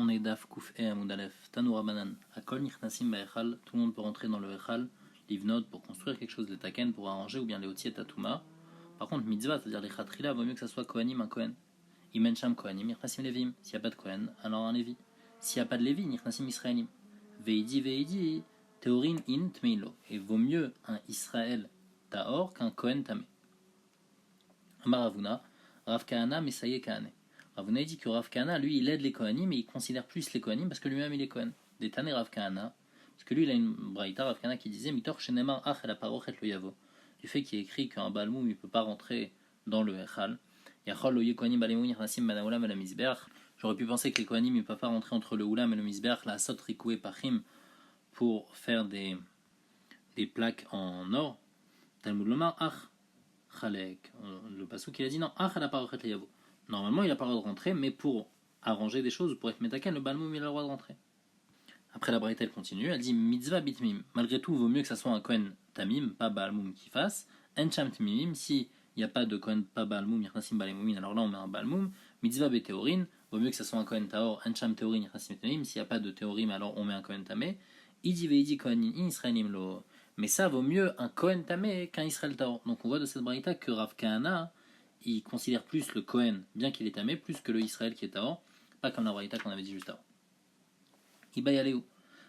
On est Daf Kouf E Amoud Aleph, Tanoura Banan, Akol Nichnasim Ba'echal, tout le monde peut rentrer dans le Echal, Livnot pour construire quelque chose, les Taken pour arranger, ou bien les Oti et Tatouma. Par contre, Mitzvah, c'est-à-dire les Khatrila, vaut mieux que ça soit Kohanim, un Kohen. Imen Sham Kohanim, Nichnasim Levim. S'il n'y a pas de Kohen, alors un Lévi. S'il n'y a pas de Lévi, Nichnasim Israélim. Veidi, Théorin in Tmeilo. Et vaut mieux un Israël Taor qu'un Kohen Tamé. Amaravuna, Rav Kahana, Mesaye Kahane. Ravuna dit que Rav Kahana, lui, il aide les Kohanim, mais il considère plus les Kohanim parce que lui-même il est Kohen. Des Tané Rav Kahana, parce que lui, il a une braïta, Rav Kahana, qui disait Mitor Shenemar Ach el Aparochet lo Yavo. Du fait qu'il est écrit qu'un Balmoum, il ne peut pas rentrer dans le Echal. Yachol lo Kohanim Balemou Nichnasim Banaoulam et la Mizbeach. J'aurais pu penser que les Kohanim, ils ne peuvent pas rentrer entre le Oulam et le Mizbeach, la Sot Rikoué Pachim, pour faire des plaques en or. Talmud Lomar Ach Chalek. Le passouk il a dit non, Ach el Aparochet lo Yavo. Normalement, il n'a pas le droit de rentrer, mais pour arranger des choses, pour être métaken, le balmoum, il a le droit de rentrer. Après, la braïta, elle continue, elle dit mitzvah bitmim. Malgré tout, il vaut mieux que ça soit un kohen tamim, pas balmoum qui fasse. Encham tamimim, s'il n'y a pas de kohen, pas balmoum, yirnasim balemoumin, alors là, on met un balmoum. Mitzvah betéorin, vaut mieux que ça soit un kohen taor, encham théorin, yirnasim tamim. S'il n'y a pas de théorim, alors on met un kohen tamé. Idi veidi kohen in israelim lo. Mais ça vaut mieux un kohen tamé qu'un israël taor. Donc on voit de cette braïta que Rav Kahana, il considère plus le Kohen, bien qu'il est tamé, plus que le Israël qui est taor, pas comme la braïta qu'on avait dit juste avant. Iba yaléou.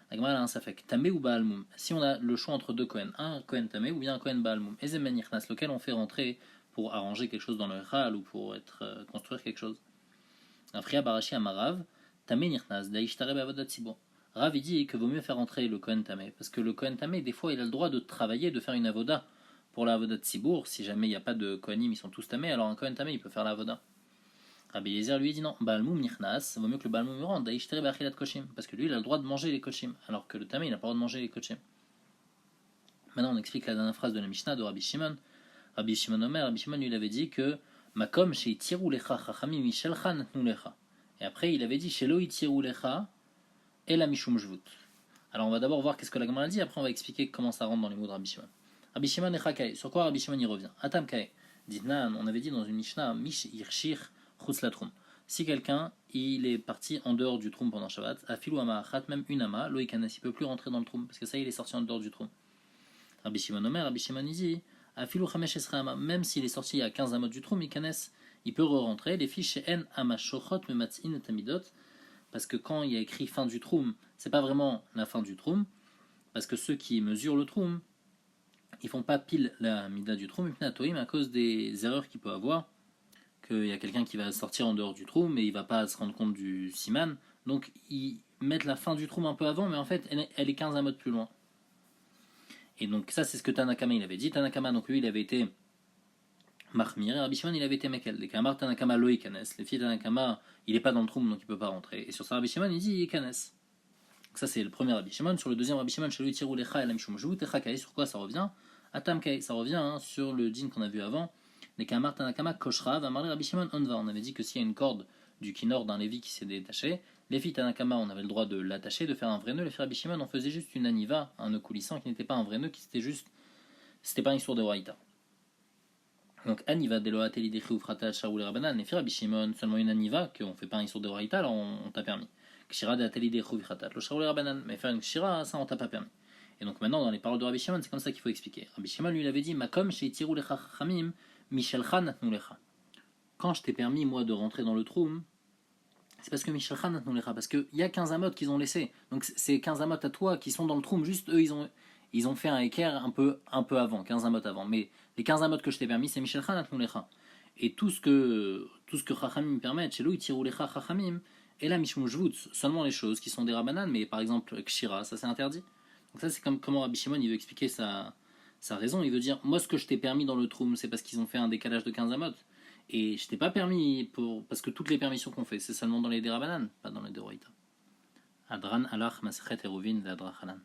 La Gemara a un safek. Tamé ou Baalmoum. Si on a le choix entre deux Kohen, un Kohen tamé ou bien un Kohen Baalmoum, Ezemen Yichnas, lequel on fait rentrer pour arranger quelque chose dans le Echal ou pour construire quelque chose. Afria Barashi Amarav, Tamé Yichnas, Daishtare Bavodat Tzibor. Rav il dit que vaut mieux faire rentrer le Kohen tamé, parce que le Kohen tamé, des fois, il a le droit de travailler, de faire une avoda. Pour la avoda de Tzibour, si jamais il n'y a pas de Kohanim, ils sont tous tamés, alors un Kohen tamé, il peut faire la avoda. Rabbi Eliezer lui dit non, Balmoum Nichnas, vaut mieux que le Balmoum me rende, Daishtare Bachilat Koshim, parce que lui, il a le droit de manger les Koshim, alors que le tamé, il n'a pas le droit de manger les Koshim. Maintenant, on explique la dernière phrase de la Mishnah de Rabbi Shimon. Rabbi Shimon Omer, Rabbi Shimon lui avait dit que Makom chez Tirou Lecha, Chachamim Mishelcha Natnu Lecha. Et après, il avait dit chez Lo Tirou Lecha, et la Mishum Jvut. Alors, on va d'abord voir qu'est-ce que la Gemara dit, après, on va expliquer comment ça rentre dans les mots de Rabbi Shimon. Rabbi Shimon et Chakaï. Sur quoi Rabbi Shimon y revient? Atam Kaï. Ditnan, on avait dit dans une Mishnah, Mish Yirshir Chutz la Troum. Si quelqu'un il est parti en dehors du Troum pendant Shabbat, Afilou Amachat, même une Ama, Loïkanes, il ne peut plus rentrer dans le Troum, parce que ça il est sorti en dehors du Troum. Rabbi Shimon Omer, Rabbi Shimon dit, Afilou Chamesh Esra Ama, même s'il est sorti à 15 Amot du Troum, il peut re-rentrer. Les fiches chez En Amashochot, Mematzin et Tamidot, parce que quand il y a écrit fin du Troum, c'est pas vraiment la fin du Troum, parce que ceux qui mesurent le Troum, ils font pas pile la mida du Troum à cause des erreurs qu'il peut avoir, qu'il y a quelqu'un qui va sortir en dehors du Troum mais il va pas se rendre compte du Siman, donc ils mettent la fin du Troum un peu avant, mais en fait elle est 15 amotes plus loin. Et donc ça c'est ce que Tanakama il avait dit. Tanakama donc lui il avait été Mahmir, et Rabbi Shimon il avait été Mekel. Les Kamar Tanakama Loïkanes, les filles Tanakama il est pas dans le Troum donc il peut pas rentrer. Et sur ça Rabbi Shimon il dit Ikanes. Ça c'est le premier Rabbi Shimon. Sur le deuxième Rabbi Shimon, chez lui Tirou Lecha et la Mishum Jvut, et Chakaï, sur quoi ça revient? Atamkai, ça revient sur le djinn qu'on a vu avant. Les Kamar Tanakama Koshra, va marler Rabbi Shimon Onva. On avait dit que s'il y a une corde du kinor d'un Lévi qui s'est détaché, les filles Tanakama on avait le droit de l'attacher, de faire un vrai nœud. Les filles Rabbi Shimon on faisait juste une aniva, un nœud coulissant qui n'était pas un vrai nœud, qui c'était pas une sourde de Waïta. Donc aniva deloateli de Frata Shaoul et Rabanan, les filles Rabbi Shimon seulement une aniva, qu'on fait pas une sourde de Waïta, alors on t'a permis. Kshira de Ateli de Chouvratat, le Shaoul et Rabanan, mais faire une Kshira, ça on t'a pas permis. Et donc maintenant dans les paroles de Rabbi Shimon, c'est comme ça qu'il faut expliquer. Rabbi Shimon lui il avait dit Makom chez Tirou Lecha Chachamim Mishelcha Natnu Lecha. Quand je t'ai permis moi de rentrer dans le Troum, c'est parce que Mishelcha Natnu Lecha, parce qu'il y a 15 amotes qu'ils ont laissé. Donc c'est 15 amotes à toi qui sont dans le Troum, juste eux ils ont fait un équerre un peu avant, 15 amotes avant. Mais les 15 amotes que je t'ai permis, c'est Mishelcha Natnu Lecha. Et tout ce que Chachamim permettent, chez lui Tirou Lecha Chachamim, et là Mishmou Jvut, seulement les choses qui sont des Rabanan, mais par exemple Kshira, ça c'est interdit. Donc ça c'est comme comment Rabbi Shimon il veut expliquer sa raison, il veut dire moi ce que je t'ai permis dans le Troum c'est parce qu'ils ont fait un décalage de 15 amot, et je t'ai pas permis parce que toutes les permissions qu'on fait c'est seulement dans les Derabanan, pas dans les Deroïta. Adran alach masechet eruvin ve'adra chanan.